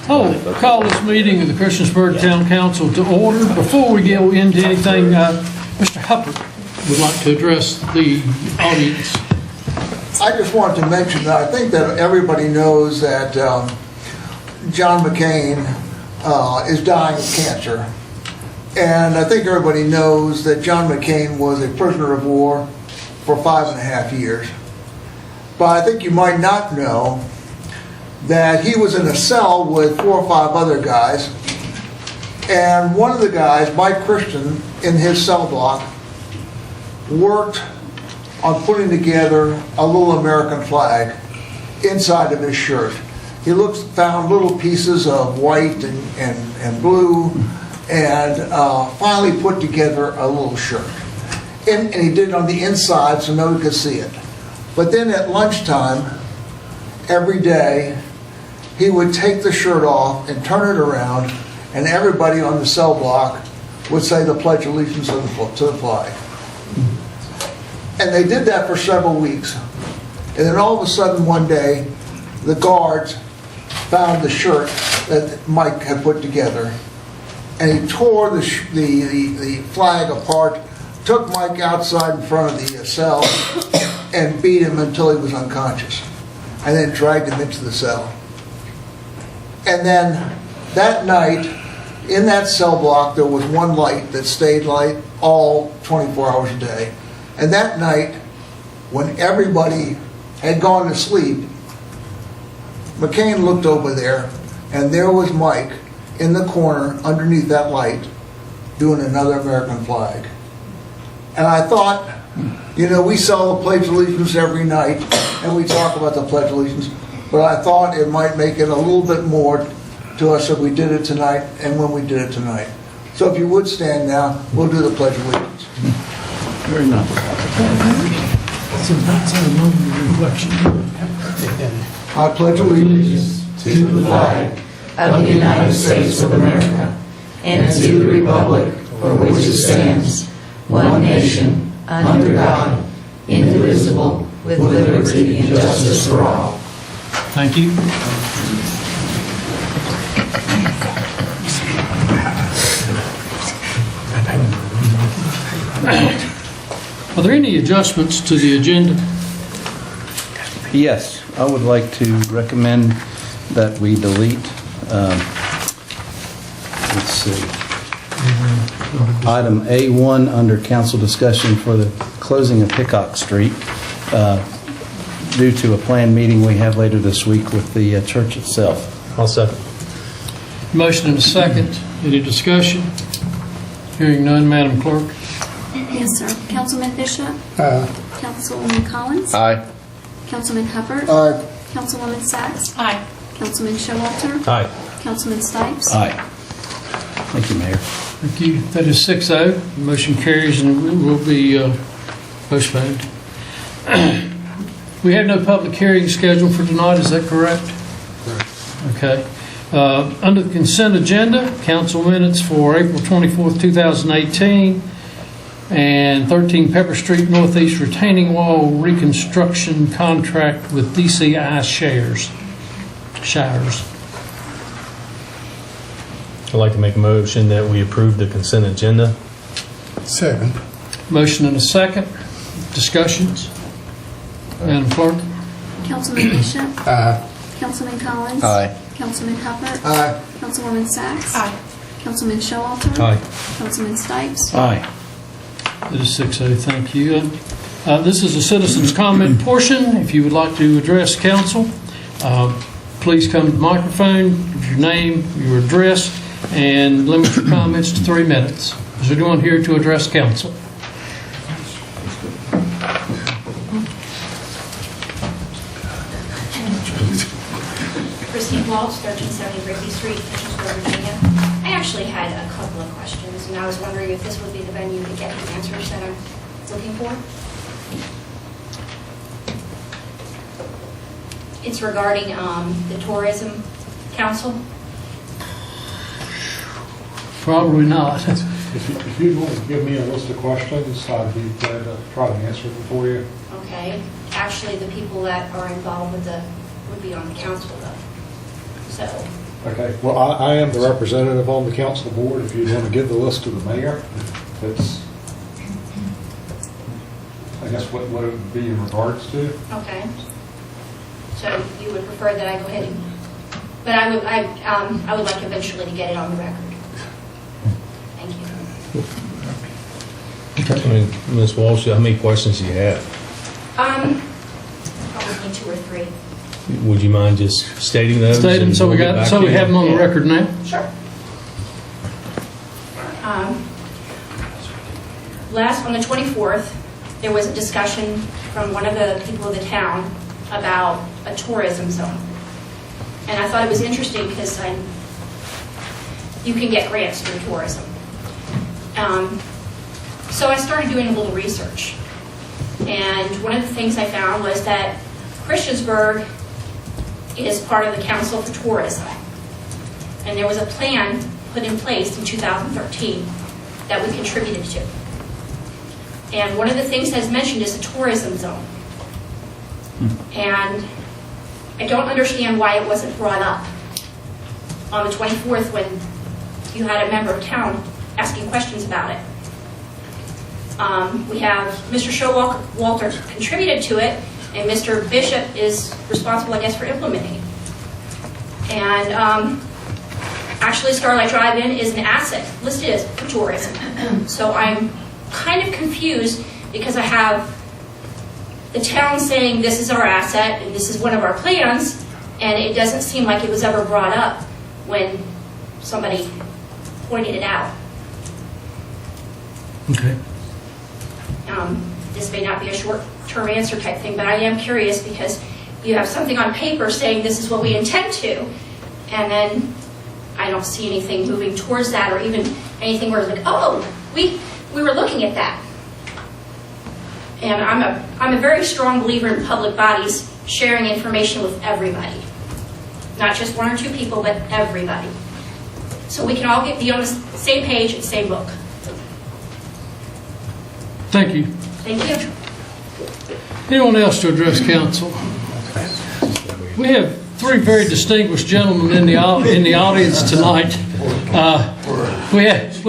Call this meeting of the Christiansburg Town Council to order. Before we go into anything, Mr. Huppert would like to address the audience. I just wanted to mention that I think that everybody knows that John McCain is dying of cancer. And I think everybody knows that John McCain was a prisoner of war for 5.5 years. But I think you might not know that he was in a cell with 4 or 5 other guys. And one of the guys, Mike Christian, in his cell block, worked on putting together a little American flag inside of his shirt. He found little pieces of white and blue, and finally put together a little shirt. And he did it on the inside so nobody could see it. But then at lunchtime, every day, he would take the shirt off and turn it around, and everybody on the cell block would say the Pledge of Allegiance to the flag. And they did that for several weeks. And then all of a sudden one day, the guards found the shirt that Mike had put together. And he tore the flag apart, took Mike outside in front of the cell, and beat him until he was unconscious. And then dragged him into the cell. And then that night, in that cell block, there was one light that stayed light all 24 hours a day. And that night, when everybody had gone to sleep, McCain looked over there, and there was Mike in the corner underneath that light doing another American flag. And I thought, we sell the Pledge of Allegiance every night, and we talk about the Pledge of Allegiance, but I thought it might make it a little bit more to us if we did it tonight and when we did it tonight. So if you would stand now, we'll do the Pledge of Allegiance. Very nice. So that's a moment of reflection. I pledge allegiance to the flag of the United States of America and to the republic for which it stands, one nation, under God, indivisible, with liberty and justice for all. Thank you. Are there any adjustments to the agenda? Yes, I would like to recommend that we delete, let's see, item A1 under council discussion for the closing of Hickok Street due to a planned meeting we have later this week with the church itself. I'll second. Motion and a second. Any discussion? Hearing none, Madam Clerk. Yes, sir. Councilman Bishop? Councilwoman Collins? Aye. Councilman Hubbard? Aye. Councilwoman Sachs? Aye. Councilman Showalter? Aye. Councilman Stipes? Aye. Thank you, Mayor. Thank you. That is 6-0. Motion carries and it will be postponed. We have no public hearing scheduled for tonight. Is that correct? Correct. Okay. Under the consent agenda, council minutes for April 24th, 2018, and 13 Pepper Street Northeast retaining wall reconstruction contract with DCI Shires. I'd like to make a motion that we approve the consent agenda. Second. Motion and a second. Discussions? Madam Clerk? Councilman Bishop? Aye. Councilman Collins? Aye. Councilman Hubbard? Aye. Councilwoman Sachs? Aye. Councilman Showalter? Aye. Councilman Stipes? Aye. It is 6-0. Thank you. This is a citizens' comment portion. If you would like to address council, please come to the microphone, give your name, your address, and limit your comments to 3 minutes. Is there anyone here to address council? Christine Walsh, 1370 Rigby Street, Christiansburg, Virginia. I actually had a couple of questions, and I was wondering if this would be the venue to get the answers that I'm looking for. It's regarding the Tourism Council. Probably not. If you want to give me a list of questions, I'd be glad to try to answer them for you. Okay. Actually, the people that are involved with would be on the council, though. So Okay, well, I am the representative on the council board. If you want to give the list to the mayor, that's, I guess, what it would be in regards to. Okay. So you would prefer that I go ahead and, but I would like eventually to get it on the record. Thank you. I mean, Ms. Walsh, how many questions do you have? Probably 2 or 3. Would you mind just stating those? State them, and so we we'll get got, back so to we you? have them on the record now. Sure. On the 24th, there was a discussion from one of the people of the town about a tourism zone. And I thought it was interesting because you can get grants through tourism. So I started doing a little research. And one of the things I found was that Christiansburg is part of the Council for Tourism. And there was a plan put in place in 2013 that we contributed to. And one of the things that's mentioned is a tourism zone. And I don't understand why it wasn't brought up on the 24th when you had a member of town asking questions about it. We have Mr. Showalter contributed to it, and Mr. Bishop is responsible, I guess, for implementing it. And actually, Starlight Drive-In is an asset listed as for tourism. So I'm kind of confused because I have the town saying this is our asset and this is one of our plans, and it doesn't seem like it was ever brought up when somebody pointed it out. Okay. This may not be a short-term answer type thing, but I am curious because you have something on paper saying this is what we intend to, and then I don't see anything moving towards that or even anything where it's like, oh, we were looking at that. And I'm a very strong believer in public bodies sharing information with everybody. Not just 1 or 2 people, but everybody. So we can all be on the same page and same book. Thank you. Thank you. Anyone else to address council? We have 3 very distinguished gentlemen in the audience tonight. We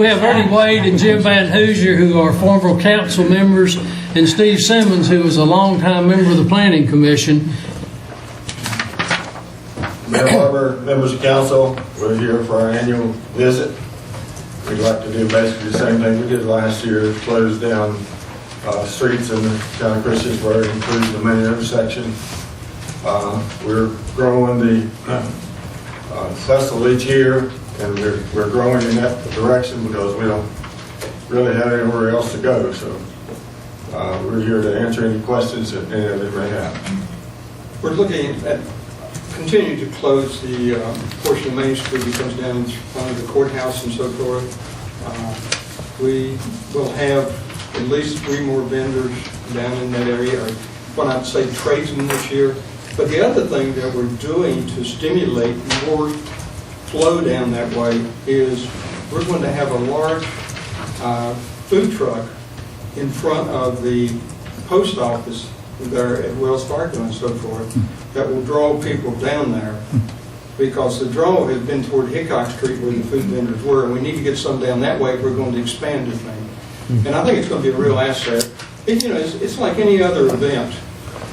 have Ernie Wade and Jim Van Hoosier, who are former council members, and Steve Simmons, who was a longtime member of the Planning Commission. Mayor Barber, members of council, we're here for our annual visit. We'd like to do basically the same thing we did last year, close down streets in the town of Christiansburg, including the main intersection. We're growing the festival each year, and we're growing in that direction because we don't really have anywhere else to go. So we're here to answer any questions that any of you may have. We're looking at continuing to close the portion of Main Street that comes down in front of the courthouse and so forth. We will have at least 3 more vendors down in that area, or what I'd say tradesmen this year. But the other thing that we're doing to stimulate more flow down that way is we're going to have a large food truck in front of the post office there at Wells Fargo and so forth that will draw people down there, because the draw has been toward Hickok Street where the food vendors were, and we need to get some down that way if we're going to expand the thing. And I think it's going to be a real asset. It's like any other event.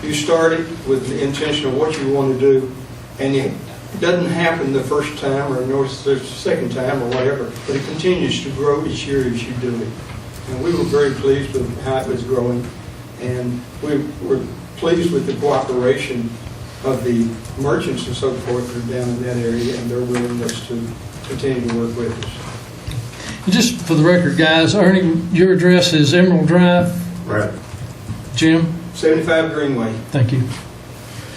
You start it with the intention of what you want to do, and it doesn't happen the first time or the second time or whatever, but it continues to grow each year as you do it. And we were very pleased with how it was growing, and we were pleased with the cooperation of the merchants and so forth that are down in that area and their willingness to continue to work with us. Just for the record, guys, Ernie, your address is Emerald Drive. Right. Jim? 75 Greenway. Thank you.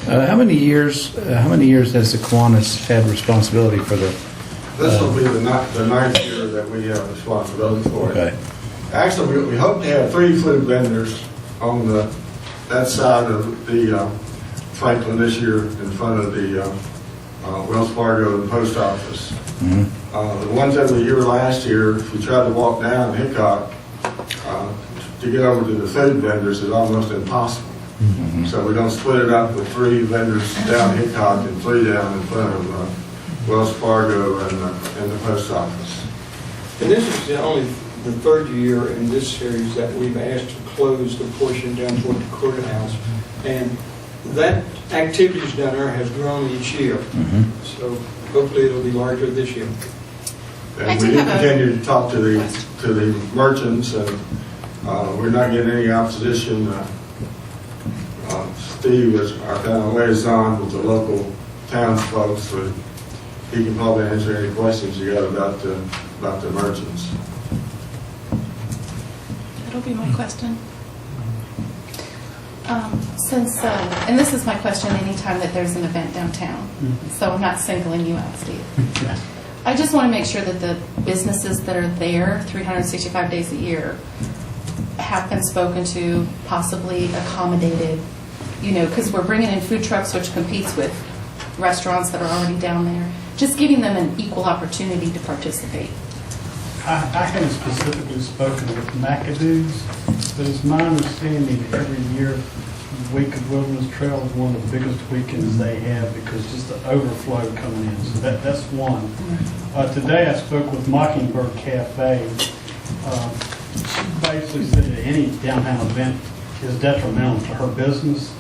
How many years has the Kiwanis had responsibility for the? This will be the 9th year that we have responsibility for it. Okay. Actually, we hope to have 3 food vendors on that side of the Franklin this year in front of the Wells Fargo and post office. Mm-hmm. The ones that were here last year, if you try to walk down Hickok to get over to the food vendors, is almost impossible. Mm-hmm. So we don't split it up with 3 vendors down Hickok and 3 down in front of Wells Fargo, and the post office. And this is only the third year in this series that we've asked to close the portion down toward the courthouse. And that activities down there has grown each year. So hopefully it'll be larger this year. And we do continue to talk to the merchants, and we're not getting any opposition. Steve is our town liaison with the local townsfolk, so he can probably answer any questions you got about the merchants. That'll be my question. And this is my question anytime that there's an event downtown, so I'm not singling you out, Steve. I just want to make sure that the businesses that are there 365 days a year have been spoken to, possibly accommodated, because we're bringing in food trucks, which competes with restaurants that are already down there, just giving them an equal opportunity to participate. I haven't specifically spoken with McAdoo's, but it's my understanding that every year the Week of Wilderness Trail is one of the biggest weekends they have because just the overflow coming in. So that's one. Today I spoke with Mockingbird Cafe. She basically said that any downtown event is detrimental to her business.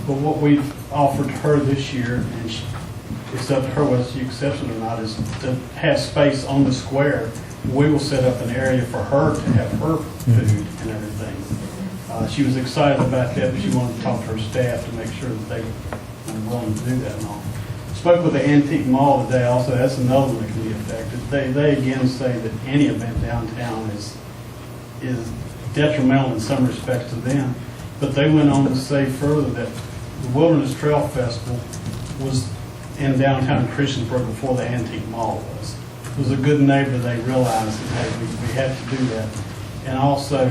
But what we've offered her this year, and it's up to her whether she accepts it or not, is to have space on the square. We will set up an area for her to have her food and everything. She was excited about that, but she wanted to talk to her staff to make sure that they were willing to do that and all. Spoke with the Antique Mall today also. That's another one that can be affected. They again say that any event downtown is detrimental in some respects to them. But they went on to say further that the Wilderness Trail Festival was in downtown Christiansburg before the Antique Mall was. It was a good neighbor. They realized that, hey, we had to do that. And also,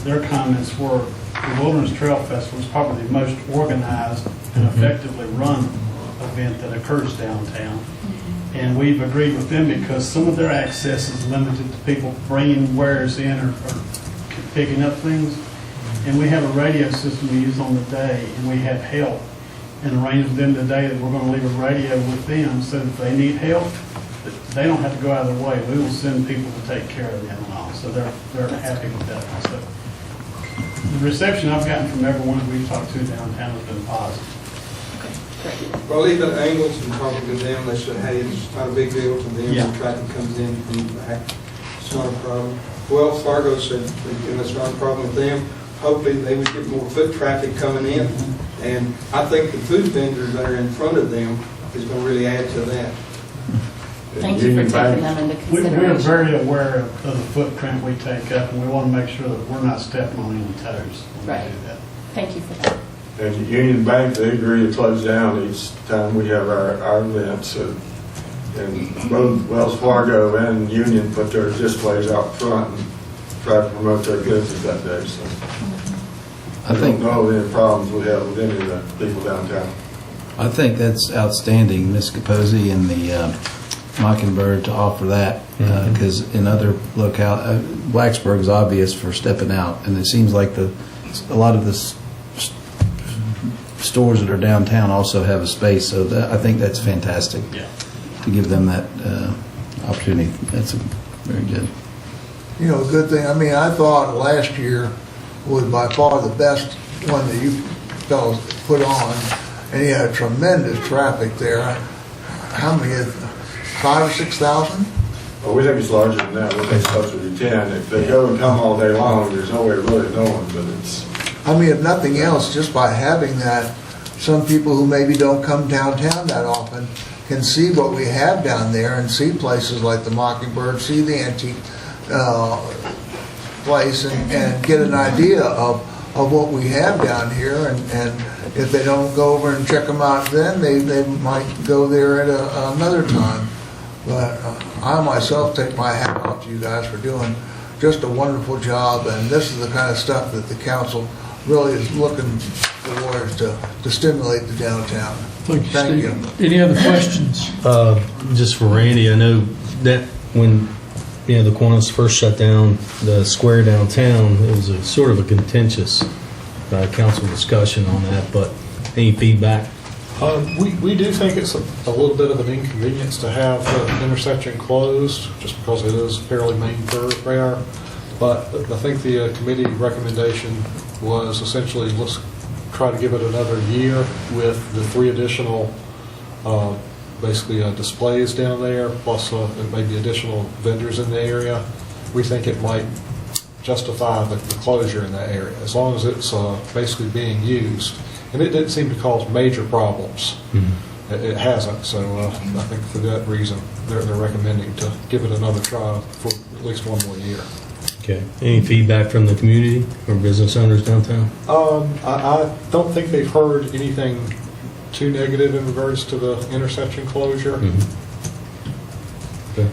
their comments were the Wilderness Trail Festival is probably the most organized and effectively run event that occurs downtown. And we've agreed with them because some of their access is limited to people bringing wares in or picking up things. And we have a radio system we use on the day, and we have help. And arranged with them today that we're going to leave a radio with them so that if they need help, they don't have to go out of their way. We will send people to take care of them and all. So they're happy with that. So the reception I've gotten from everyone we've talked to downtown has been positive. Well, even Angles and talking to them, they said, hey, it's not a big deal to them. Yeah. The traffic comes in and back. It's not a problem. Wells Fargo said it's not a problem with them. Hopefully they would get more foot traffic coming in. And I think the food vendors that are in front of them is going to really add to that. Thank you for taking them into consideration. We're very aware of the footprint we take up, and we want to make sure that we're not stepping on any toes when we do that. Thank you for that. And Union Bank, they agree to close down each time we have our events. And both Wells Fargo and Union put their displays out front and try to promote their business that day. So I don't know any problems we have with any of the people downtown. I think that's outstanding, Ms. Capozzi and the Mockingbird to offer that, because in other locales, Blacksburg's obvious for stepping out, and it seems like a lot of the stores that are downtown also have a space, so I think that's fantastic to give them that opportunity. That's very good. A good thing. I mean, I thought last year was by far the best one that you fellows put on, and you had tremendous traffic there. How many? 5,000 or 6,000? Well, we think it's larger than that. We think it's closer to 10. If they go and come all day long, there's no way of really knowing, but it's... I mean, if nothing else, just by having that, some people who maybe don't come downtown that often can see what we have down there and see places like the Mockingbird, see the antique place, and get an idea of what we have down here. And if they don't go over and check them out then, they might go there at another time. But I myself take my hat off to you guys for doing just a wonderful job, and this is the kind of stuff that the council really is looking for, to stimulate the downtown. Thank you. Any other questions? Just for Randy, I know that when the Kiwanis first shut down the square downtown, it was a sort of a contentious council discussion on that, but any feedback? We do think it's a little bit of an inconvenience to have the intersection closed, just because it is fairly main thoroughfare. But I think the committee recommendation was essentially, let's try to give it another year with the 3 additional basically displays down there, plus maybe additional vendors in the area. We think it might justify the closure in that area, as long as it's basically being used. And it didn't seem to cause major problems. Mm-hmm. It hasn't, so I think for that reason, they're recommending to give it another try for at least 1 more year. Okay. Any feedback from the community or business owners downtown? I don't think they've heard anything too negative in regards to the intersection closure. Mm-hmm. Okay.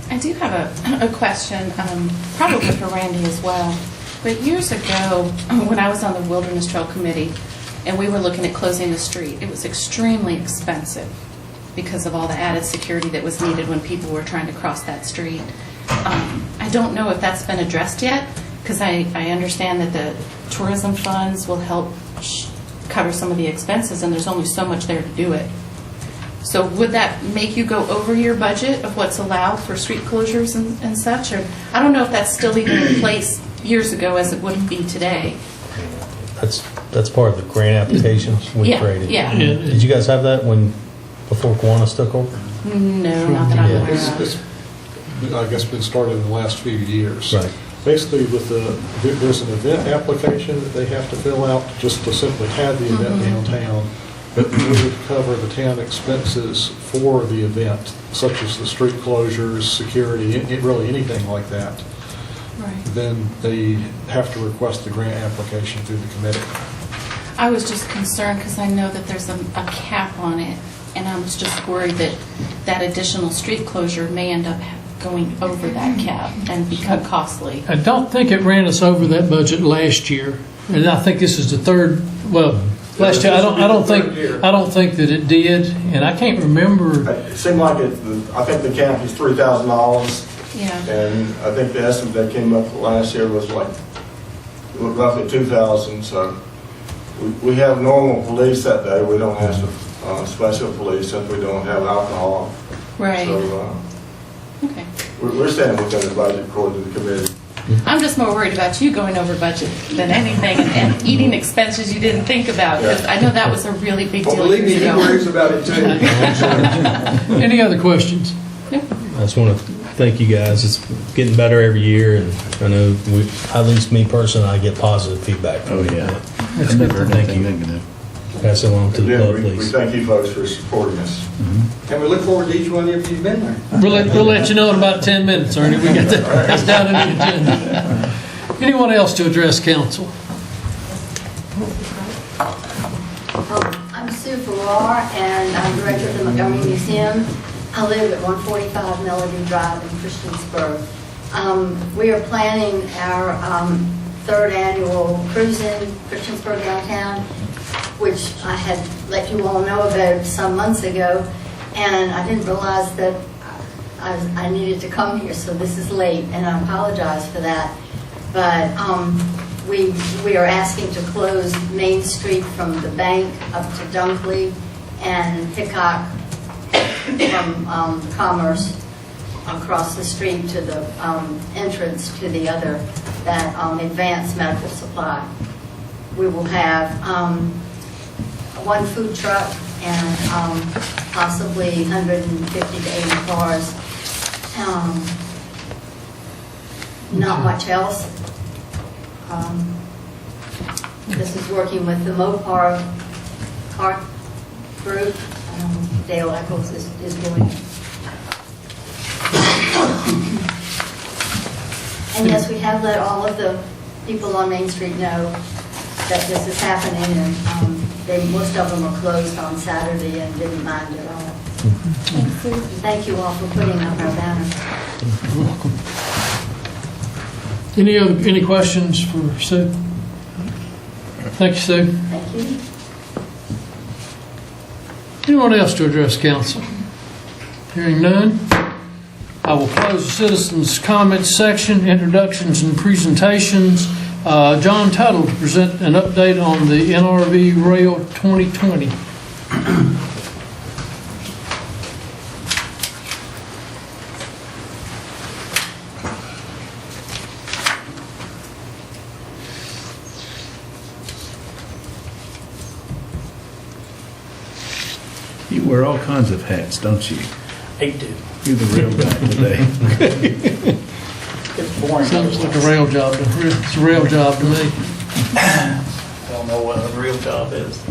I do have a question, probably for Randy as well. But years ago, when I was on the Wilderness Trail Committee, and we were looking at closing the street, it was extremely expensive because of all the added security that was needed when people were trying to cross that street. I don't know if that's been addressed yet, because I understand that the tourism funds will help cover some of the expenses, and there's only so much there to do it. So would that make you go over your budget of what's allowed for street closures and such? Or I don't know if that's still even in place years ago as it wouldn't be today. That's part of the grant application we created. Yeah. Did you guys have that before Kiwanis took over? No, not that I'm aware of. It's, I guess, been started in the last few years. Right. Basically, there's an event application that they have to fill out just to simply have the event downtown, but we would cover the town expenses for the event, such as the street closures, security, really anything like that. Right. Then they have to request the grant application through the committee. I was just concerned because I know that there's a cap on it, and I was just worried that that additional street closure may end up going over that cap and become costly. I don't think it ran us over that budget last year, and I think this is the third. Well, last year I don't think that it did, and I can't remember. It seemed like I think the cap is $3,000. Yeah. And I think the estimate that came up last year was like roughly $2,000. So we have normal police that day. We don't have special police since we don't have alcohol. Right. So okay. we're staying within the budget according to the committee. I'm just more worried about you going over budget than anything, and eating expenses you didn't think about, because I know that was a really big deal. Believe me, years he ago. worries about it too. Any other questions? Nope. I just want to thank you guys. It's getting better every year, and I know at least me personally, I get positive feedback. Oh, yeah. That's I've good. never heard Thank anything you. negative. Pass it along to the Again, club, we please. thank you folks for supporting us. And we look forward to each one of you who've been there. We'll let you know in about 10 minutes, Ernie. We got that. That's down in the agenda. Anyone else to address council? I'm Sue Farrar, and I'm director of the Montgomery Museum. I live at 145 Melody Drive in Christiansburg. We are planning our third annual cruise in Christiansburg downtown, which I had let you all know about some months ago, and I didn't realize that I needed to come here, so this is late, and I apologize for that. But we are asking to close Main Street from the bank up to Dunkley and Hickok from Commerce across the street to the entrance to the other, that Advanced Medical Supply. We will have one food truck and possibly 150 to 80 cars. Not much else. This is working with the Mopar car group. Dale Eccles is doing it. And yes, we have let all of the people on Main Street know that this is happening, and most of them are closed on Saturday and didn't mind at all. Thank you all for putting up our banner. You're welcome. Any questions for Sue? Thank you, Sue. Thank you. Anyone else to address council? Hearing none, I will close the citizens' comments section, introductions and presentations. John Tuttle to present an update on the NRV Rail 2020. You wear all kinds of hats, don't you? I do. You're the real guy today. It's boring. Sounds like a rail job. It's a rail job to me. I don't know what a real job is.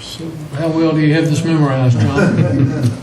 So how well do you have this memorized, John?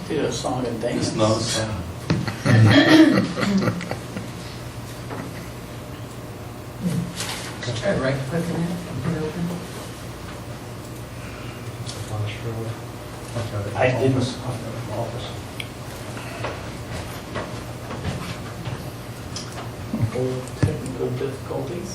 Do a song and dance. Try right clicking it, it open. I didn't. Technical difficulties.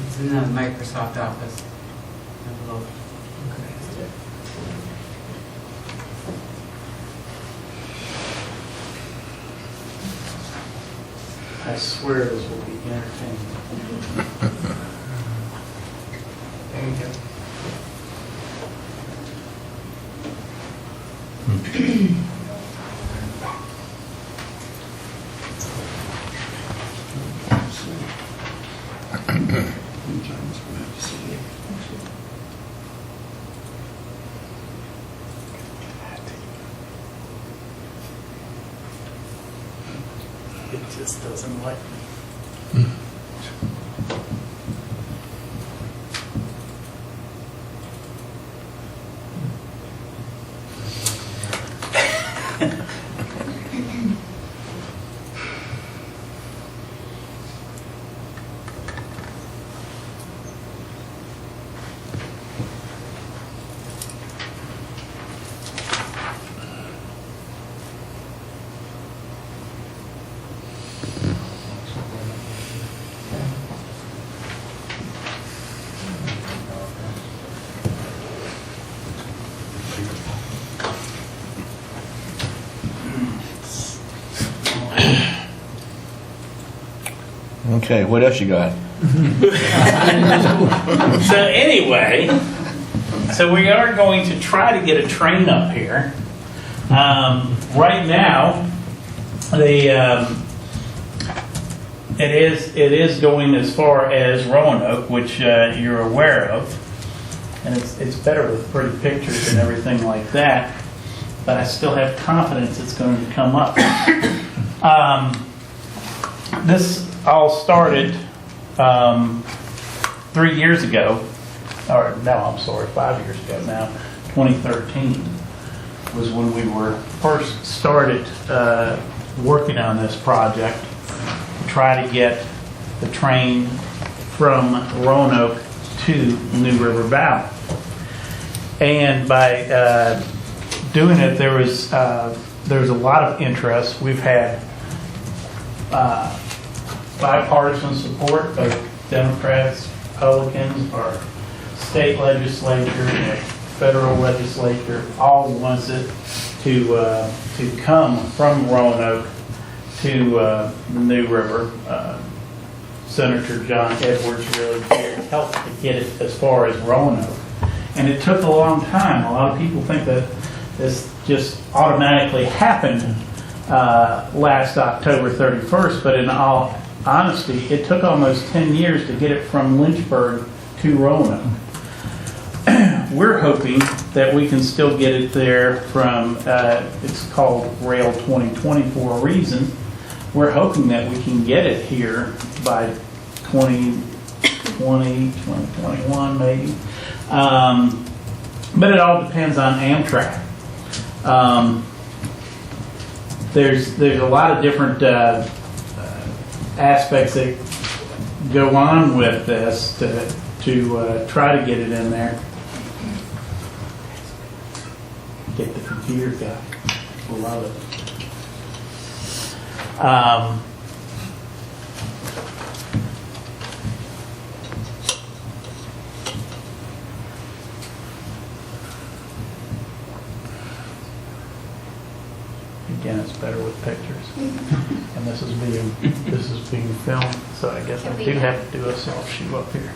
It's in the Microsoft Office. I swear this will be entertaining. There you go. It just doesn't like me. Okay, what else you got? So anyway, so we are going to try to get a train up here. Right now, it is going as far as Roanoke, which you're aware of, and it's better with pretty pictures and everything like that. But I still have confidence it's going to come up. This all started 3 years ago, or no, I'm sorry, 5 years ago now. 2013 was when we were first started working on this project to try to get the train from Roanoke to New River Valley. And by doing it, there was a lot of interest. We've had bipartisan support, both Democrats, Republicans, our state legislature, and federal legislature, all wanted to come from Roanoke to the New River. Senator John Edwards really helped to get it as far as Roanoke. And it took a long time. A lot of people think that this just automatically happened last October 31st, but in all honesty, it took almost 10 years to get it from Lynchburg to Roanoke. We're hoping that we can still get it there from, it's called Rail 2020 for a reason. We're hoping that we can get it here by 2020, 2021 maybe. But it all depends on Amtrak. There's a lot of different aspects that go on with this to try to get it in there. Get the computer guy. Love it. Again, it's better with pictures. And this is being filmed, so I guess I do have to do a self shoe up here.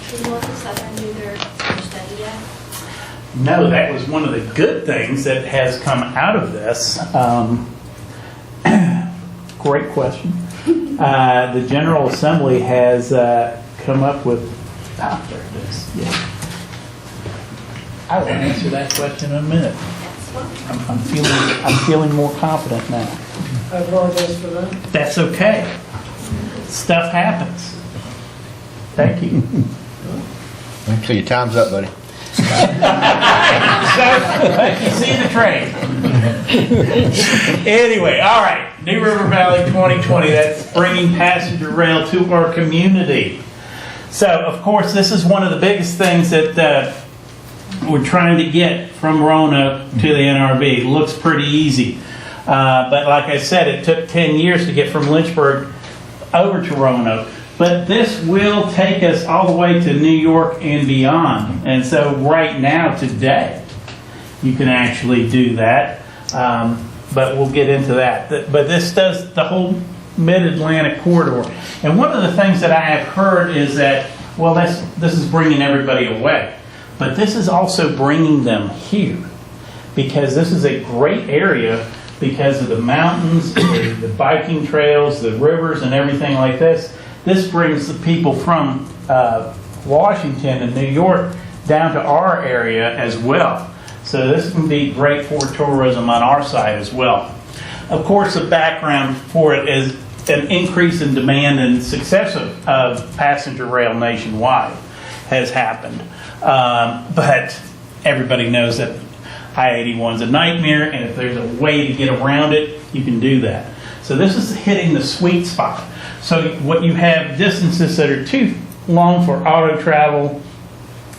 Did Norfolk Southern do their study yet? No, that was one of the good things that has come out of this. Great question. The General Assembly has come up with. Ah, there it is. Yeah. I will answer that question in a minute. I'm feeling more confident now. I apologize for that. That's okay. Stuff happens. Thank you. So your time's up, buddy. So, you see the train. Anyway, all right. New River Valley 2020. That's bringing passenger rail to our community. So, of course, this is one of the biggest things that we're trying to get from Roanoke to the NRV. It looks pretty easy. But like I said, it took 10 years to get from Lynchburg over to Roanoke. But this will take us all the way to New York and beyond. And so right now, today, you can actually do that. But we'll get into that. But this does the whole Mid-Atlantic corridor. And one of the things that I have heard is that, well, this is bringing everybody away. But this is also bringing them here. Because this is a great area because of the mountains, the biking trails, the rivers, and everything like this. This brings the people from Washington and New York down to our area as well. So this can be great for tourism on our side as well. Of course, the background for it is an increase in demand and success of passenger rail nationwide has happened. But everybody knows that I-81 is a nightmare, and if there's a way to get around it, you can do that. So this is hitting the sweet spot. So what you have distances that are too long for auto travel,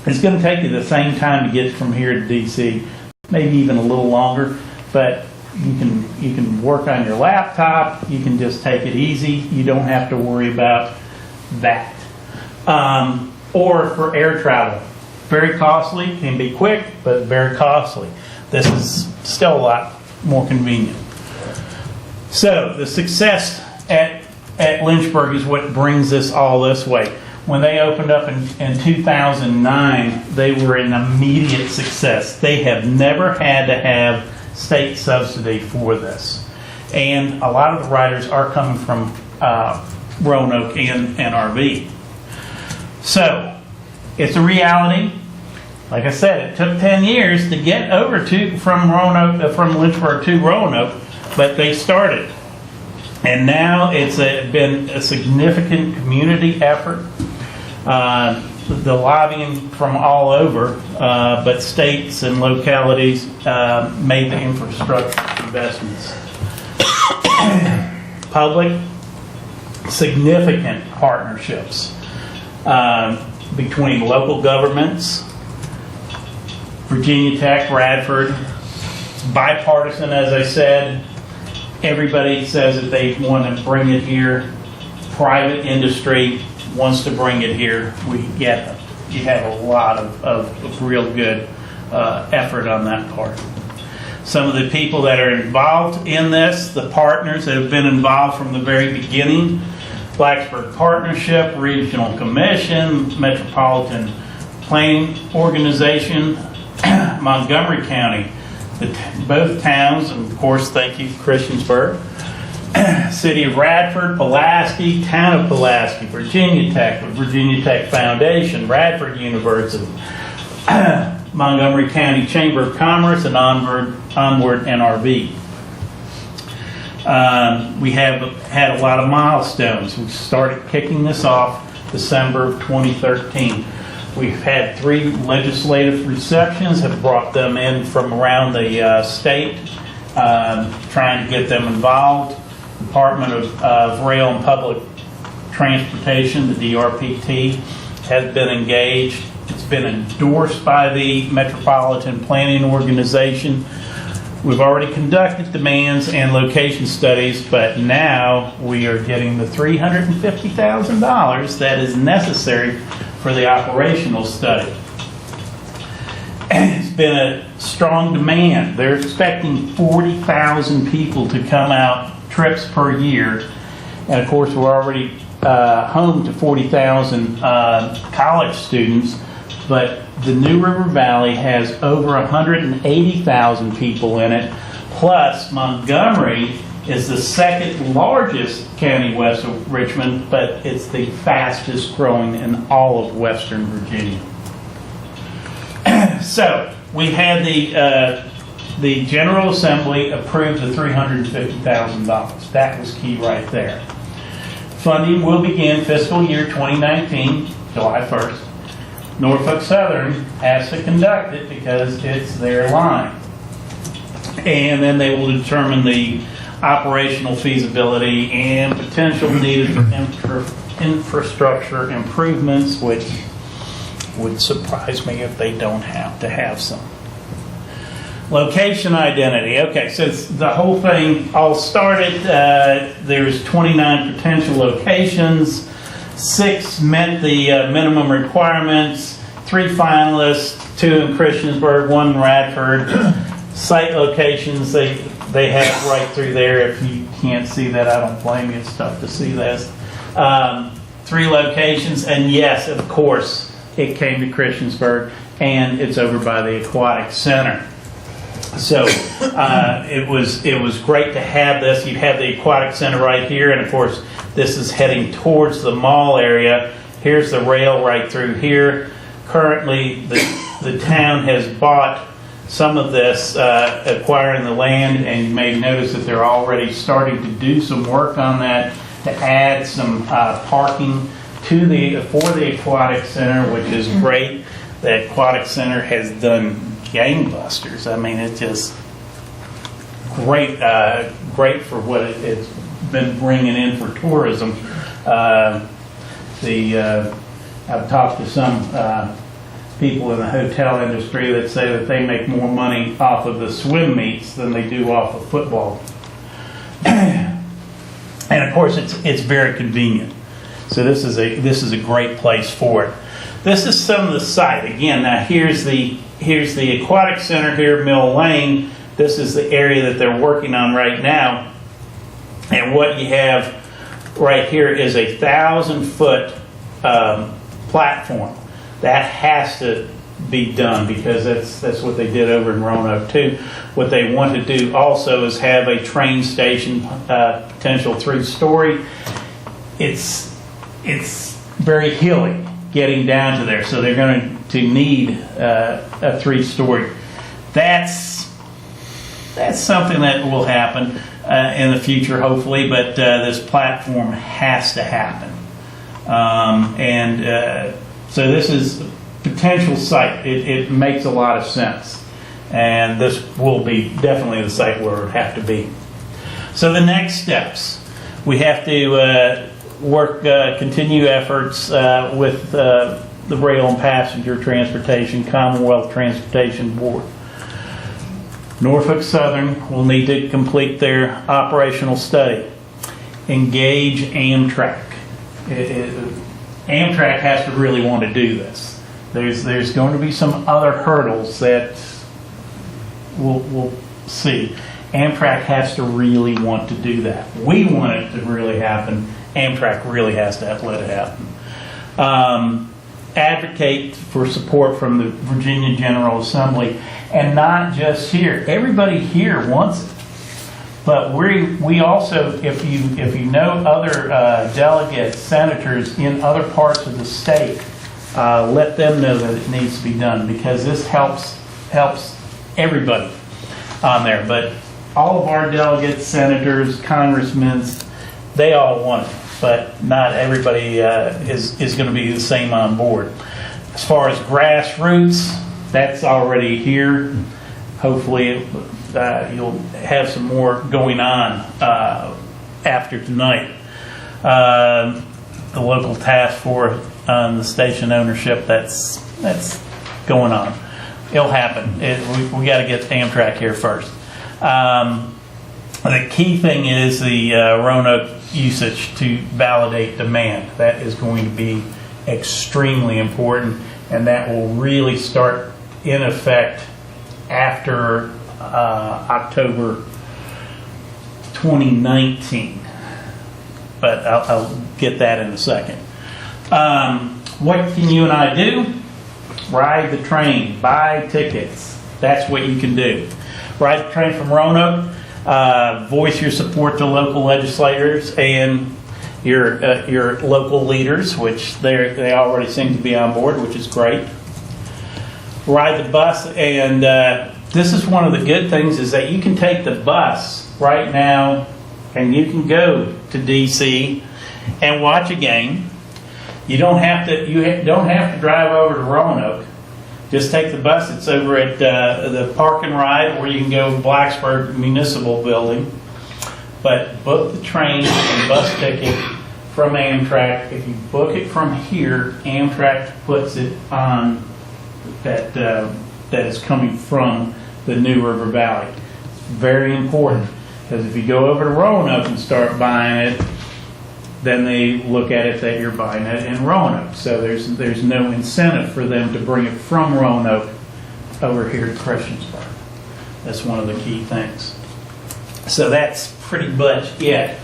it's going to take you the same time to get from here to DC, maybe even a little longer, but you can work on your laptop, you can just take it easy, you don't have to worry about that. Or for air travel, very costly, can be quick, but very costly. This is still a lot more convenient. So the success at Lynchburg is what brings us all this way. When they opened up in 2009, they were an immediate success. They have never had to have state subsidy for this. And a lot of the riders are coming from Roanoke and NRV. So it's a reality. Like I said, it took 10 years to get over from Lynchburg to Roanoke, but they started. And now it's been a significant community effort. The lobbying from all over, but states and localities made the infrastructure investments. Public, significant partnerships between local governments, Virginia Tech, Radford, bipartisan, as I said. Everybody says that they want to bring it here. Private industry wants to bring it here. You have a lot of real good effort on that part. Some of the people that are involved in this, the partners that have been involved from the very beginning, Blacksburg Partnership, Regional Commission, Metropolitan Planning Organization, Montgomery County, both towns, and of course, thank you, Christiansburg, City of Radford, Pulaski, Town of Pulaski, Virginia Tech, the Virginia Tech Foundation, Radford University, Montgomery County Chamber of Commerce, and Onward NRV. We have had a lot of milestones. We started kicking this off December of 2013. We've had 3 legislative receptions, have brought them in from around the state, trying to get them involved. Department of Rail and Public Transportation, the DRPT, has been engaged. It's been endorsed by the Metropolitan Planning Organization. We've already conducted demands and location studies, but now we are getting the $350,000 that is necessary for the operational study. And it's been a strong demand. They're expecting 40,000 people to come out, trips per year. And of course, we're already home to 40,000 college students, but the New River Valley has over 180,000 people in it, plus Montgomery is the second largest county west of Richmond, but it's the fastest growing in all of Western Virginia. So we had the General Assembly approve the $350,000. That was key right there. Funding will begin fiscal year 2019, July 1st. Norfolk Southern has to conduct it because it's their line. And then they will determine the operational feasibility and potential needed for infrastructure improvements, which would surprise me if they don't have to have some. Location identity. Okay, so the whole thing all started, there's 29 potential locations. 6 met the minimum requirements, 3 finalists, 2 in Christiansburg, 1 in Radford. Site locations, they have right through there. If you can't see that, I don't blame you. It's tough to see this. 3 locations, and yes, of course, it came to Christiansburg, and it's over by the Aquatic Center. So it was great to have this. You have the Aquatic Center right here, and of course, this is heading towards the mall area. Here's the rail right through here. Currently, the town has bought some of this, acquiring the land, and you may notice that they're already starting to do some work on that to add some parking for the Aquatic Center, which is great. The Aquatic Center has done gangbusters. I mean, it's just great for what it's been bringing in for tourism. I've talked to some people in the hotel industry that say that they make more money off of the swim meets than they do off of football. And of course, it's very convenient. So this is a great place for it. This is some of the site. Again, now here's the Aquatic Center here, Mill Lane. This is the area that they're working on right now. And what you have right here is a 1,000-foot platform. That has to be done because that's what they did over in Roanoke too. What they want to do also is have a train station, potential 3-story. It's very hilly getting down to there, so they're going to need a 3-story. That's something that will happen in the future, hopefully, but this platform has to happen. So this is a potential site. It makes a lot of sense. And this will be definitely the site where it would have to be. So the next steps, we have to continue efforts with the Rail and Passenger Transportation, Commonwealth Transportation Board. Norfolk Southern will need to complete their operational study. Engage Amtrak. Amtrak has to really want to do this. There's going to be some other hurdles that we'll see. Amtrak has to really want to do that. We want it to really happen. Amtrak really has to let it happen. Advocate for support from the Virginia General Assembly, and not just here. Everybody here wants it. But we also, if you know other delegates, senators in other parts of the state, let them know that it needs to be done because this helps everybody on there. But all of our delegates, senators, congressmen, they all want it, but not everybody is going to be the same on board. As far as grassroots, that's already here. Hopefully, you'll have some more going on after tonight. The local task force on the station ownership, that's going on. It'll happen. We got to get Amtrak here first. The key thing is the Roanoke usage to validate demand. That is going to be extremely important, and that will really start in effect after October 2019. But I'll get that in a second. What can you and I do? Ride the train, buy tickets. That's what you can do. Ride the train from Roanoke. Voice your support to local legislators and your local leaders, which they already seem to be on board, which is great. Ride the bus, and this is one of the good things is that you can take the bus right now, and you can go to D.C. and watch a game. You don't have to drive over to Roanoke. Just take the bus. It's over at the Park and Ride, or you can go to Blacksburg Municipal Building. But book the train and bus ticket from Amtrak. If you book it from here, Amtrak puts it on that is coming from the New River Valley. It's very important, because if you go over to Roanoke and start buying it, then they look at it that you're buying it in Roanoke. So there's no incentive for them to bring it from Roanoke over here to Christiansburg. That's one of the key things. So that's pretty much it.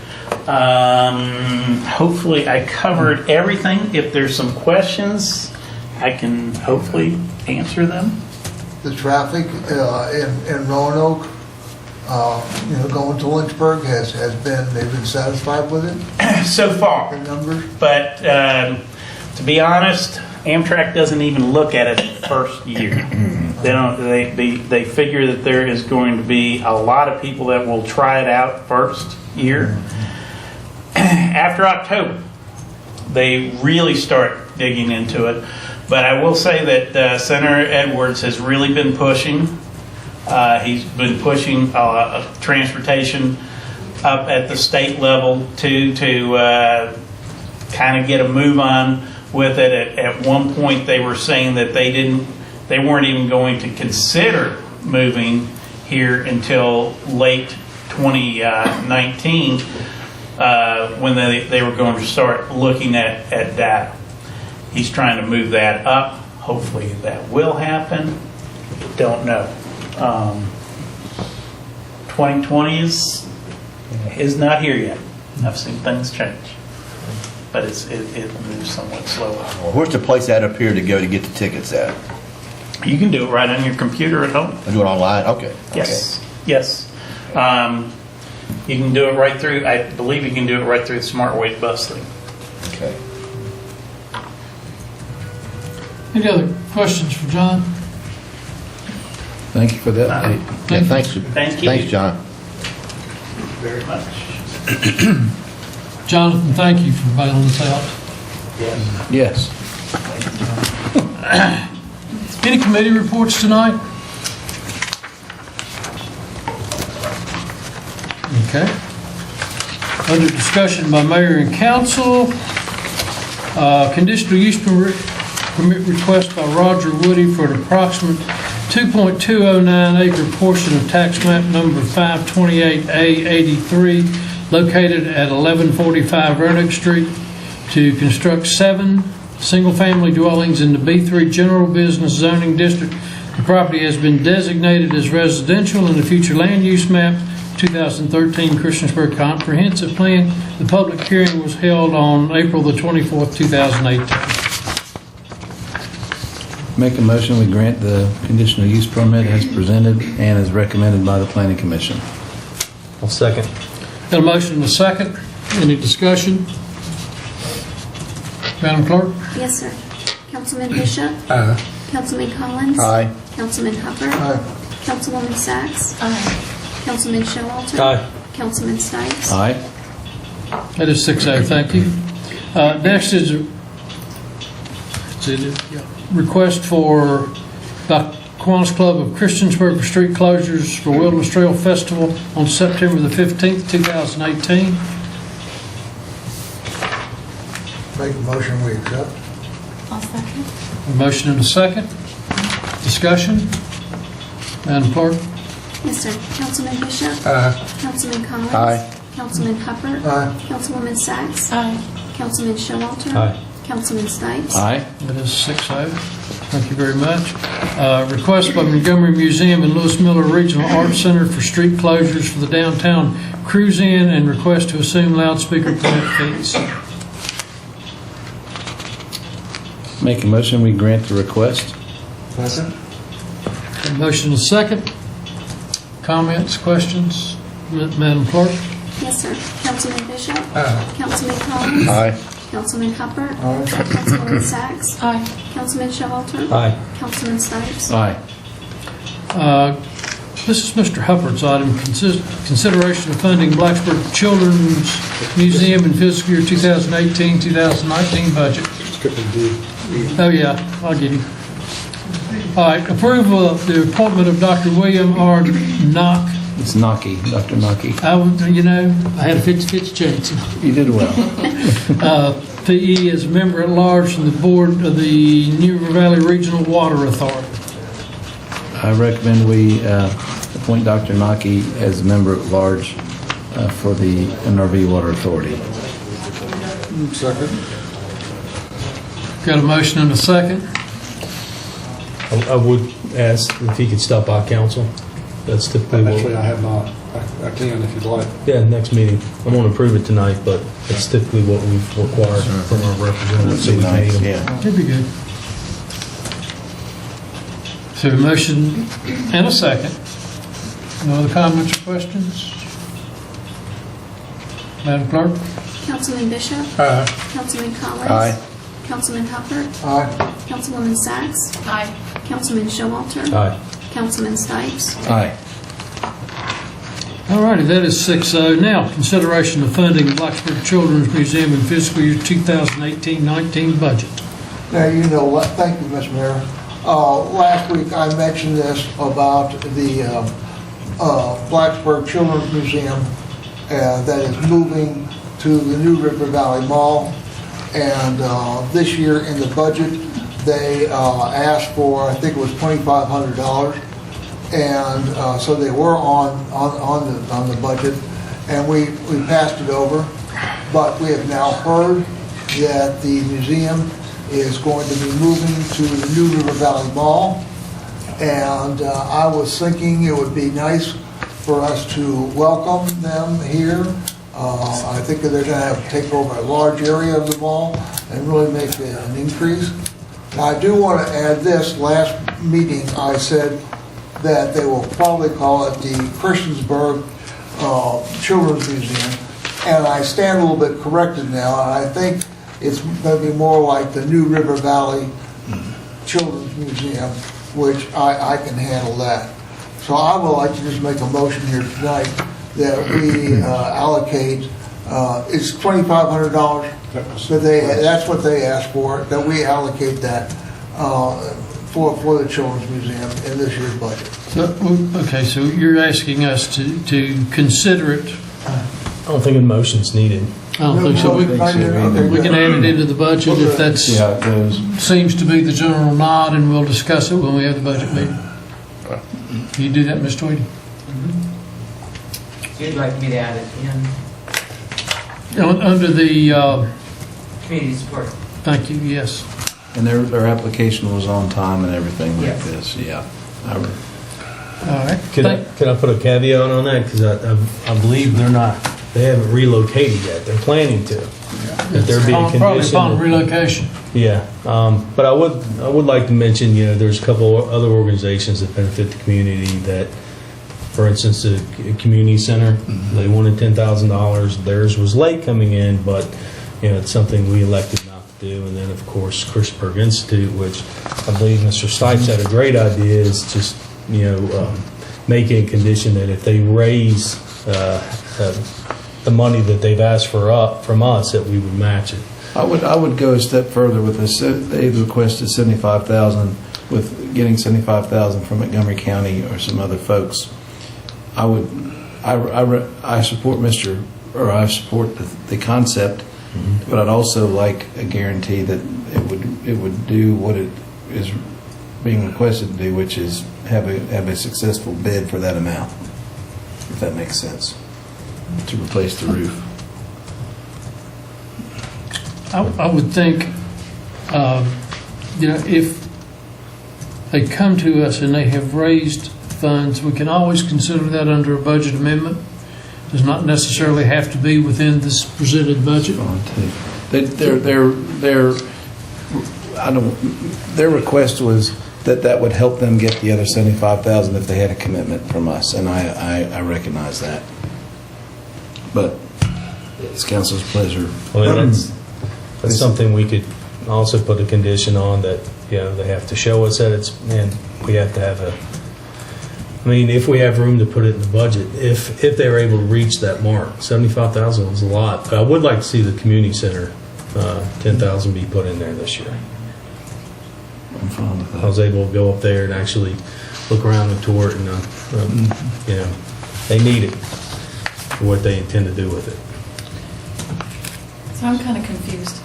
Hopefully I covered everything. If there's some questions, I can hopefully answer them. The traffic in Roanoke, going to Lynchburg they've been satisfied with it? So far. The numbers? But to be honest, Amtrak doesn't even look at it the first year. They figure that there is going to be a lot of people that will try it out first year. After October, they really start digging into it. But I will say that Senator Edwards has really been pushing. He's been pushing transportation up at the state level to kind of get a move on with it. At one point, they were saying that they weren't even going to consider moving here until late 2019 when they were going to start looking at data. He's trying to move that up. Hopefully that will happen. Don't know. 2020 is not here yet. I've seen things change, but it moves somewhat slower. Where's the place at up here to go to get the tickets at? You can do it right on your computer at home. I do it online? Okay. Yes. Yes. You can do it right through, I believe you can do it right through the Smart Weight bus thing. Okay. Any other questions for John? Thank you for that. Yeah, thanks. Thank you. Thanks, John. Very much. Jonathan, thank you for bailing us out. Yes. Yes. Any committee reports tonight? Okay. Under discussion by mayor and council, conditional use permit request by Roger Woody for an approximate 2.209 acre portion of tax map number 528A83 located at 1145 Roanoke Street to construct 7 single-family dwellings in the B3 General Business Zoning District. The property has been designated as residential in the future land use map 2013 Christiansburg Comprehensive Plan. The public hearing was held on April the 24th, 2018. Make a motion, we grant the conditional use permit as presented and as recommended by the Planning Commission. I'll second. Got a motion and a second. Any discussion? Madam Clerk? Yes, sir. Councilman Bishop? Councilman Collins? Aye. Councilman Hubbard? Aye. Councilwoman Sacks? Aye. Councilman Showalter? Aye. Councilman Stipes? Aye. That is 6-0, thank you. Next is... Yeah. request for the Kiwanis Club of Christiansburg for street closures for Wilderness Trail Festival on September the 15th, 2018. Make a motion, we accept. I'll second. A motion and a second. Discussion. Madam Clerk? Yes, sir. Councilman Bishop? Councilman Collins? Aye. Councilman Hubbard? Aye. Councilwoman Sacks? Aye. Councilman Showalter? Aye. Councilman Stipes? Aye. It is 6-0. Thank you very much. Request by Montgomery Museum and Lewis Miller Regional Arts Center for street closures for the downtown cruise in and request to assume loudspeaker permit fees. Make a motion, we grant the request. Second. A motion and a second. Comments, questions? Madam Clerk? Yes, sir. Councilman Bishop? Councilman Collins? Aye. Councilman Hubbard? Aye. Councilwoman Sacks? Aye. Councilman Showalter? Aye. Councilman Stipes? Aye. This is Mr. Hubbard's item, consideration of funding Blacksburg Children's Museum in fiscal year 2018-2019 budget. Skipping D. Oh, yeah, I'll get him. All right, approval of the appointment of Dr. William R. Knock. It's Nocky, Dr. Nocky. I had a 50-50 chance. You did well. PE as a member at large from the board of the New River Valley Regional Water Authority. I recommend we appoint Dr. Nocky as a member at large for the NRV Water Authority. Second. Got a motion and a second. I would ask if he could stop by council. That's typically Actually, what, I have not. I can if you'd like. yeah, next meeting. I won't approve it tonight, but it's typically what we've required from our representatives. So we pay them. Yeah. That'd be good. So a motion and a second. No other comments or questions? Madam Clerk? Councilman Bishop? Councilman Collins? Aye. Councilman Hubbard? Aye. Councilwoman Sacks? Aye. Councilman Showalter? Aye. Councilman Stipes? Aye. All righty, that is 6-0. Now, consideration of funding Blacksburg Children's Museum in fiscal year 2018-19 budget. Now, thank you, Mr. Mayor. Last week I mentioned this about the Blacksburg Children's Museum that is moving to the New River Valley Mall. And this year in the budget, they asked for, I think it was $2,500. And so they were on the budget, and we passed it over. But we have now heard that the museum is going to be moving to the New River Valley Mall. And I was thinking it would be nice for us to welcome them here. I think that they're going to take over a large area of the mall and really make an increase. Now, I do want to add this. Last meeting, I said that they will probably call it the Christiansburg Children's Museum, and I stand a little bit corrected now. I think it's going to be more like the New River Valley Children's Museum, which I can handle that. So I would like to just make a motion here tonight that we allocate, it's $2,500 that's what they asked for, that we allocate that for the Children's Museum in this year's budget. So you're asking us to consider it. I don't think a motion's needed. I don't think so. We can add it into the budget if that seems to be the general nod, and we'll discuss it when we have the budget meeting. Can you do that, Ms. Tweedy? You'd like me to add it in Under the... community support. Thank you, yes. And their application was on time and everything like Yes. this, yeah. All right. Can I put a caveat on that? Because I believe they haven't relocated yet. They're planning to. That there be a condition. Probably upon relocation. Yeah, but I would like to mention, there's a couple of other organizations that benefit the community that, for instance, the community center, they wanted $10,000. Theirs was late coming in, but it's something we elected not to do. And then, of course, Christiansburg Institute, which I believe Mr. Stipes had a great idea, is just making a condition that if they raise the money that they've asked from us, that we would match it. I would go a step further with this. They requested 75,000, with getting 75,000 from Montgomery County or some other folks. I support I support the concept, but I'd also like a guarantee that it would do what it is being requested to do, which is have a successful bid for that amount, if that makes sense, to replace the roof. I would think, if they come to us and they have raised funds, we can always consider that under a budget amendment. Does not necessarily have to be within this presented budget. Their request was that would help them get the other 75,000 if they had a commitment from us, and I recognize that. But it's council's pleasure. Well, that's something we could also put a condition on, that they have to show us that we have to have if we have room to put it in the budget, if they were able to reach that mark. 75,000 was a lot, but I would like to see the community center 10,000 be put in there this year. I'm fine with that. I was able to go up there and actually look around and tour it, and they need it for what they intend to do with it. So I'm kind of confused.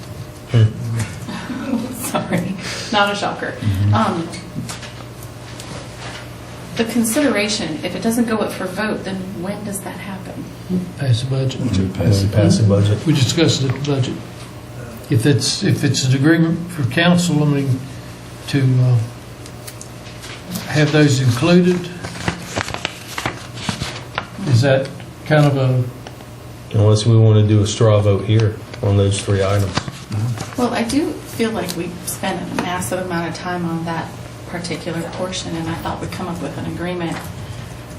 Sorry, not a shocker. The consideration, if it doesn't go up for vote, then when does that happen? Pass the budget. Pass the budget. We discussed it at the budget. If it's an agreement for council, to have those included, is that kind of a... Unless we want to do a straw vote here on those 3 items. Well, I do feel like we spent a massive amount of time on that particular portion, and I thought we'd come up with an agreement.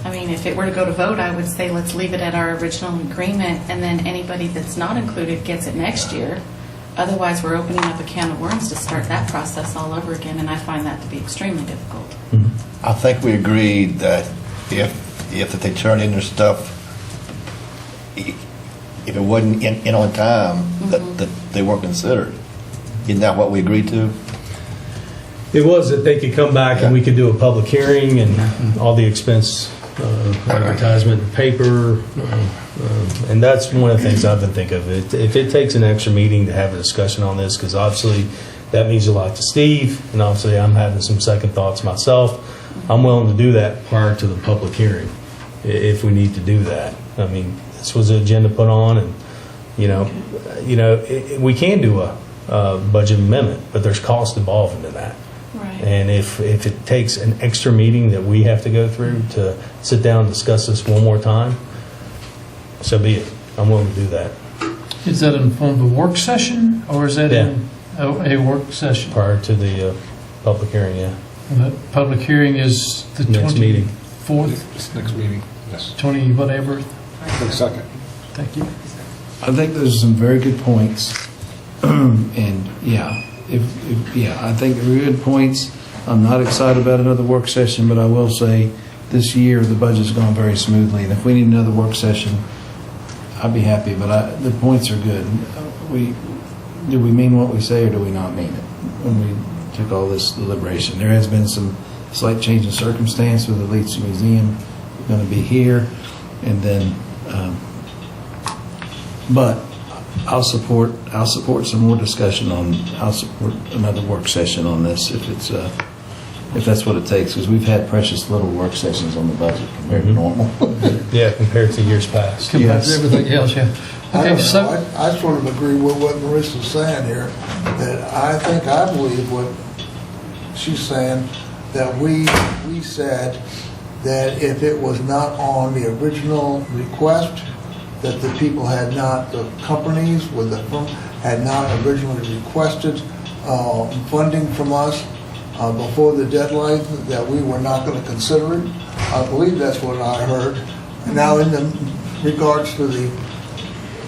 If it were to go to vote, I would say let's leave it at our original agreement, and then anybody that's not included gets it next year. Otherwise, we're opening up a can of worms to start that process all over again, and I find that to be extremely difficult. I think we agreed that if they turn in their stuff, if it wasn't in on time, that they weren't considered. Isn't that what we agreed to? It was that they could come back and we could do a public hearing and all the expense, advertisement, paper, and that's one of the things I've been thinking of. If it takes an extra meeting to have a discussion on this, because obviously that means a lot to Steve, and obviously I'm having some second thoughts myself, I'm willing to do that prior to the public hearing if we need to do that. This was an agenda put on, and we can do a budget amendment, but there's cost involved in that. Right. And if it takes an extra meeting that we have to go through to sit down and discuss this one more time, so be it. I'm willing to do that. Is that in the form of a work session, or is that in a work session? Prior to the public hearing, yeah. And the public hearing is the Next meeting. 24th? It's next meeting, yes. 20 whatever? 22nd. Thank you. I think those are some very good points, and I think they're good points. I'm not excited about another work session, but I will say this year the budget's gone very smoothly, and if we need another work session, I'd be happy. But the points are good. Do we mean what we say, or do we not mean it? When we took all this deliberation, there has been some slight change in circumstance with the Leeds Museum going to be here, and then. But I'll support some more discussion on. I'll support another work session on this if that's what it takes, because we've had precious little work sessions on the budget compared to normal. Yeah, compared to years past. Compared to everything else, yeah. I sort of agree with what Marissa's saying here, that I believe what she's saying, that we said that if it was not on the original request, that the people had not, the companies with the firm had not originally requested funding from us before the deadline, that we were not going to consider it. I believe that's what I heard. Now, in regards to the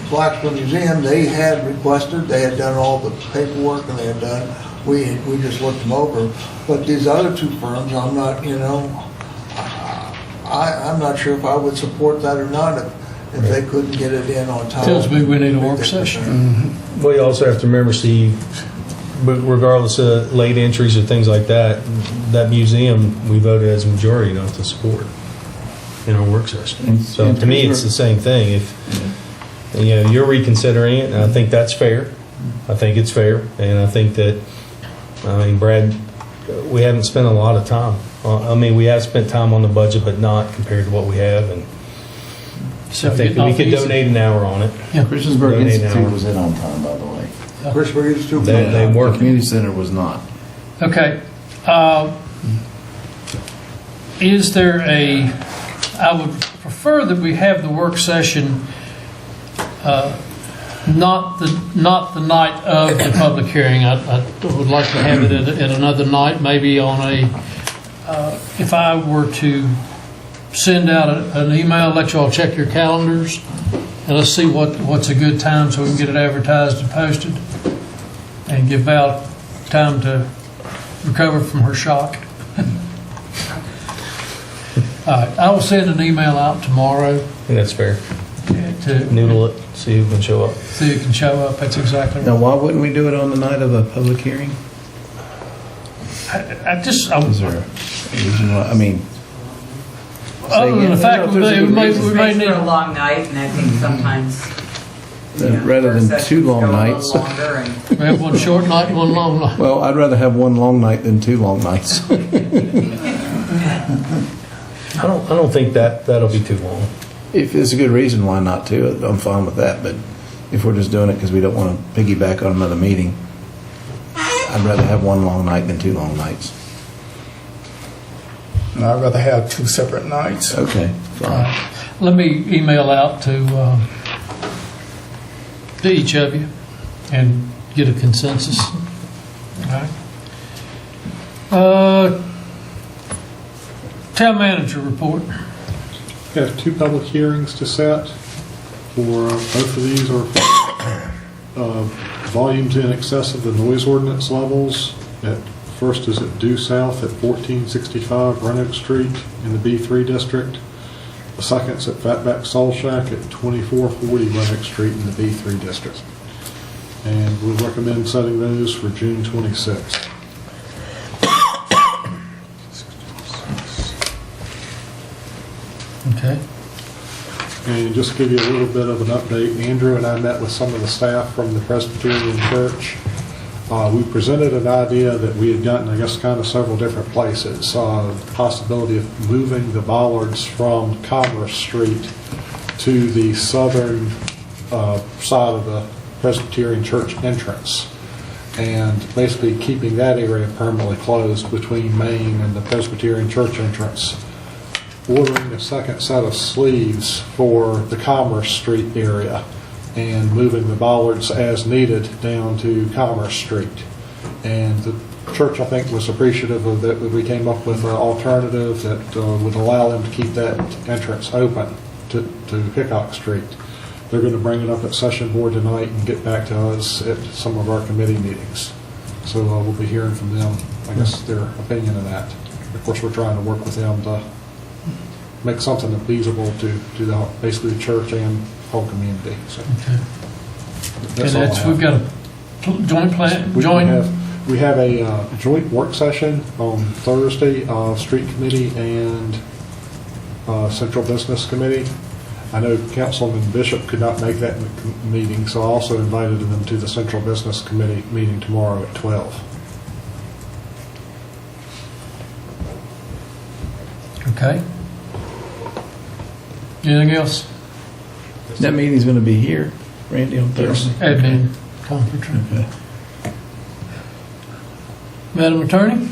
Blacksburg Museum, they had requested, they had done all the paperwork, and they had done, we just looked them over. But these other two firms, I'm not, I'm not sure if I would support that or not. if they couldn't get it in on time. Tells me we need a work session. Well, you also have to remember, Steve, but regardless of late entries or things like that, that museum, we voted as a majority not to support in our work session. So to me, it's the same thing. If you're reconsidering it, and I think that's fair. I think it's fair, and I think that, Brad, we haven't spent a lot of time. We have spent time on the budget, but not compared to what we have, and So I think we could donate an hour on it. Yeah. Christiansburg Donate an Institute hour. was in on time, by the way. Christiansburg Institute. They The work. community center was not. Okay. Is there I would prefer that we have the work session not the night of the public hearing. I would like to have it at another night, maybe on if I were to send out an email, let you all check your calendars, and let's see what's a good time so we can get it advertised and posted, and give Val time to recover from her shock. All right, I will send an email out tomorrow. I think that's fair. To Noodle it, see who can show up. see who can show up. That's exactly right. Now, why wouldn't we do it on the night of a public hearing? Is there a reason why? Other than the fact we may Makes need. for a long night, and I think sometimes rather than two long nights. We have one short night and one long night. Well, I'd rather have one long night than two long nights. I don't think that'll be too long. If there's a good reason why not to, I'm fine with that. But if we're just doing it because we don't want to piggyback on another meeting, I'd rather have one long night than two long nights. No, I'd rather have two separate nights. Okay, fine. Let me email out to each of you and get a consensus. All right. Town manager report. We have 2 public hearings to set for both of these are volumes in excess of the noise ordinance levels. First is at due south at 1465 Roanoke Street in the B3 district. The second's at Fatback Soul Shack at 2440 Roanoke Street in the B3 district. And we recommend setting those for June 26th. Okay. And just to give you a little bit of an update, Andrew and I met with some of the staff from the Presbyterian Church. We presented an idea that we had gotten, I guess, kind of several different places. The possibility of moving the bollards from Commerce Street to the southern side of the Presbyterian Church entrance, and basically keeping that area permanently closed between Main and the Presbyterian Church entrance. Ordering a second set of sleeves for the Commerce Street area and moving the bollards as needed down to Commerce Street. And the church, I think, was appreciative of that. We came up with an alternative that would allow them to keep that entrance open to Hickok Street. They're going to bring it up at session board tonight and get back to us at some of our committee meetings. So we'll be hearing from them, I guess, their opinion of that. Of course, we're trying to work with them to make something feasible to basically the church and whole community. So Okay. that's all I have. We've got a joint plan. We have a joint work session on Thursday of Street Committee and Central Business Committee. I know Councilman Bishop could not make that meeting, so I also invited them to the Central Business Committee meeting tomorrow at 12. Okay. Anything else? That meeting's going to be here, Randy, on Thursday. Admin conference room. Okay. Madam Attorney,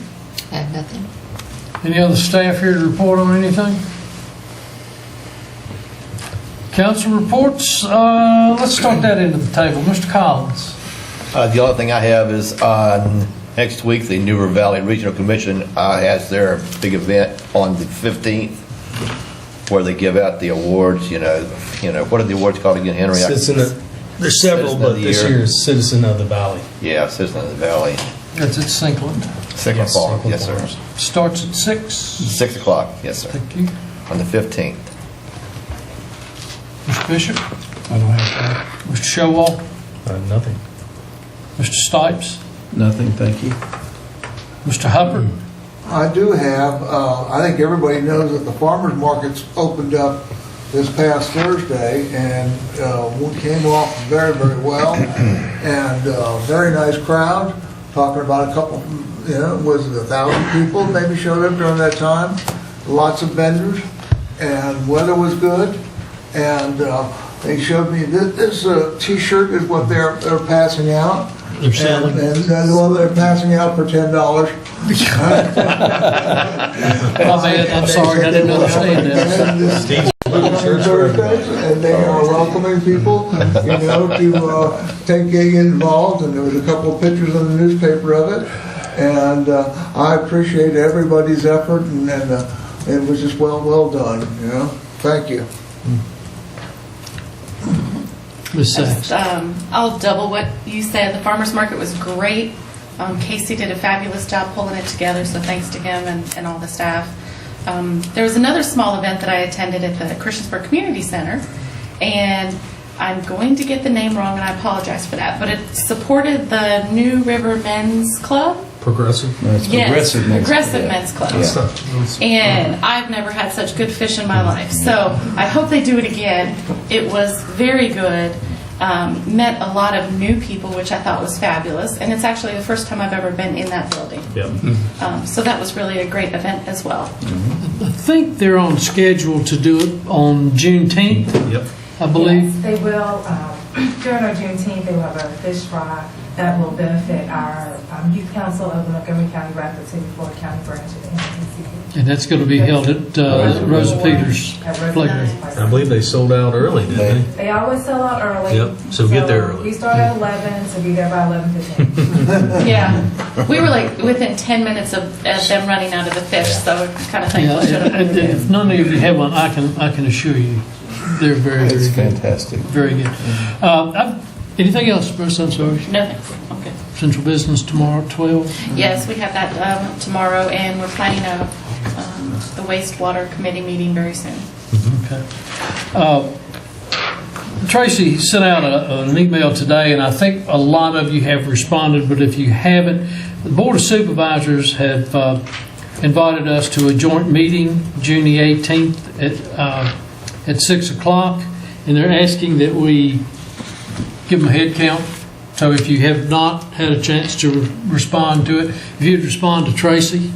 I have nothing. any other staff here to report on anything? Council reports, let's start that into the table. Mr. Collins. The only thing I have is next week, the New River Valley Regional Commission has their big event on the 15th, where they give out the awards. What are the awards called again, Henry? There's several, but this year is Citizen of the Valley. Yeah, Citizen of the Valley. That's at Sinkland. Second fall, yes, sir. Starts at 6. 6 o'clock, yes, sir. Thank you. On the 15th. Mr. Mr. Bishop? I don't have Mr. Showalter? Nothing. Mr. Stipes? nothing, thank you. Mr. Hubbard? I do have, I think everybody knows that the farmers market's opened up this past Thursday, and one came off very, very well, and very nice crowd, talking about a couple, was it 1,000 people maybe showed up during that time, lots of vendors, and weather was good, and they showed me, this T-shirt is what they're passing out. They're selling. And well, they're passing out for $10. I'm sorry, I didn't understand that. And they are welcoming people, to get involved. And there was a couple of pictures in the newspaper of it. And I appreciate everybody's effort, and it was just well done. Thank you. Ms. Sachs. I'll double what you said. The farmer's market was great. Casey did a fabulous job pulling it together, so thanks to him and all the staff. There was another small event that I attended at the Christiansburg Community Center, and I'm going to get the name wrong, and I apologize for that, but it supported the New River Men's Club. Progressive? No, it's Yes, Progressive Men's Club. Yeah. And I've never had such good fish in my life. So I hope they do it again. It was very good. Met a lot of new people, which I thought was fabulous. And it's actually the first time I've ever been in that building. Yep. So that was really a great event as well. I think they're on schedule to do it on Juneteenth, Yep. I believe. Yes, they will. During our Juneteenth, they will have a fish fry that will benefit our youth council of the Montgomery County Rapid City, Florida County branch of the NCC. And that's going to be held at Rosa Peters Playground. I believe they sold out early, didn't they? They always sell out early. Yep, so get there early. We start at 11, so be there by 11:15. Yeah. We were like within 10 minutes of them running out of the fish, so kind of thankful should have been there. If none of you have one, I can assure you, they're very, very It's good. fantastic. Very good. Anything else, Bruce? I'm sorry. No thanks. Okay. Central business tomorrow at 12? Yes, we have that tomorrow, and we're planning the wastewater committee meeting very soon. Okay. Tracy sent out an email today, and I think a lot of you have responded, but if you haven't, the Board of Supervisors have invited us to a joint meeting June the 18th at 6 o'clock, and they're asking that we give them a head count. So if you have not had a chance to respond to it, if you'd respond to Tracy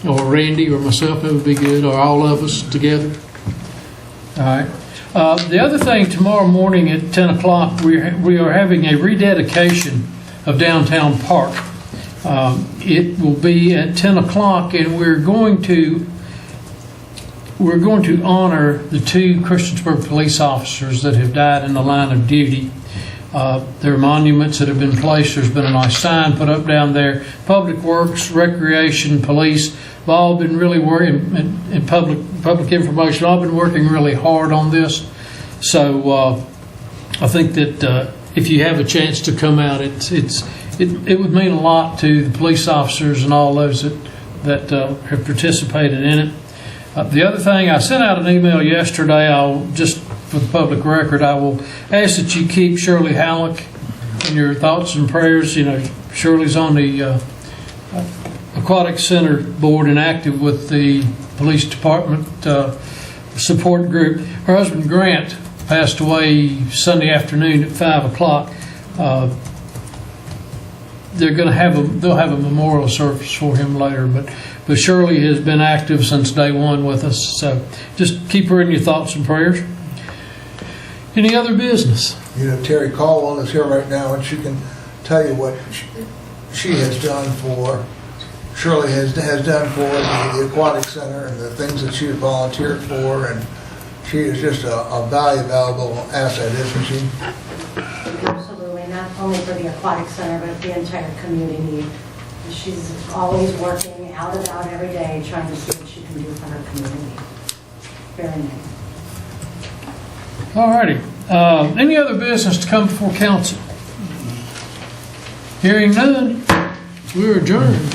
or Randy or myself, that would be good, or all of us together. All right. The other thing, tomorrow morning at 10 o'clock, we are having a rededication of Downtown Park. It will be at 10 o'clock, and we're going to honor the 2 Christiansburg police officers that have died in the line of duty. There are monuments that have been placed. There's been a nice sign put up down there. Public Works, Recreation, Police have all been really working, and public information, all been working really hard on this. So I think that if you have a chance to come out, it would mean a lot to the police officers and all those that have participated in it. The other thing, I sent out an email yesterday. For the public record, I will ask that you keep Shirley Halleck in your thoughts and prayers. Shirley's on the Aquatic Center board and active with the police department support group. Her husband Grant passed away Sunday afternoon at 5 o'clock. They'll have a memorial service for him later, but Shirley has been active since day one with us. So just keep her in your thoughts and prayers. Any other business? Terry Caldwell is here right now, and she can tell you what she has done for, Shirley has done for the Aquatic Center and the things that she has volunteered for, and she is just a valuable asset, isn't she? Absolutely, not only for the Aquatic Center, but the entire community. She's always working out and out every day, trying to see what she can do for her community. Very nice. All righty. Any other business to come before council? Hearing none, we're adjourned.